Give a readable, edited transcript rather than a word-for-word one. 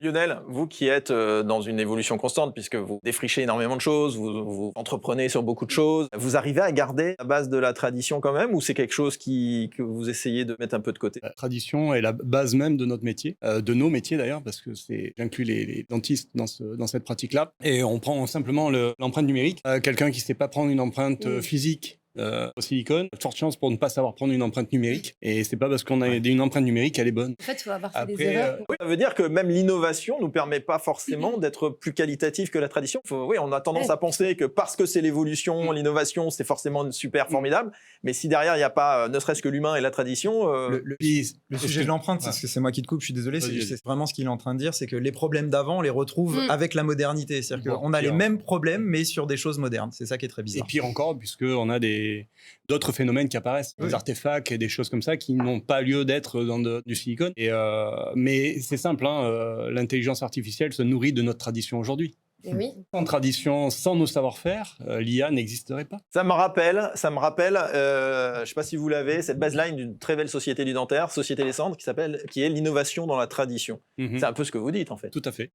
Lionel, vous qui êtes dans une évolution constante, puisque vous défrichez énormément de choses, vous entreprenez sur beaucoup de choses, vous arrivez à garder la base de la tradition quand même, ou c'est quelque chose que vous essayez de mettre un peu de côté? La tradition est la base même de notre métier, de nos métiers d'ailleurs, parce que j'inclus les dentistes dans cette pratique-là. Et on prend simplement l'empreinte numérique. Quelqu'un qui ne sait pas prendre une empreinte physique au silicone, forte chance pour ne pas savoir prendre une empreinte numérique. Et c'est pas parce qu'on a une empreinte numérique qu'elle est bonne. En fait, il faut avoir fait des Après, erreurs. Oui, ça veut dire que même l'innovation ne nous permet pas forcément d'être plus qualitatif que la tradition. Oui, on a tendance à penser que parce que c'est l'évolution, l'innovation, c'est forcément super formidable. Mais si derrière, il n'y a pas ne serait-ce que l'humain et la tradition... Le sujet de l'empreinte, c'est moi qui te coupe, je suis désolé, c'est vraiment ce qu'il est en train de dire, c'est que les problèmes d'avant, on les retrouve avec la modernité. C'est-à-dire qu'on a les mêmes problèmes, mais sur des choses modernes. C'est ça qui est très bizarre. Et pire encore, puisqu'on a d'autres phénomènes qui apparaissent, des artefacts et des choses comme ça qui n'ont pas lieu d'être dans du silicone. Mais c'est simple, l'intelligence artificielle se nourrit de notre tradition aujourd'hui. Oui. Sans tradition, sans nos savoir-faire, l'IA n'existerait pas. Ça me rappelle, je ne sais pas si vous l'avez, cette baseline d'une très belle société du dentaire, Société Les Cendres, qui est l'innovation dans la tradition. C'est un peu ce que vous dites en fait. Tout à fait.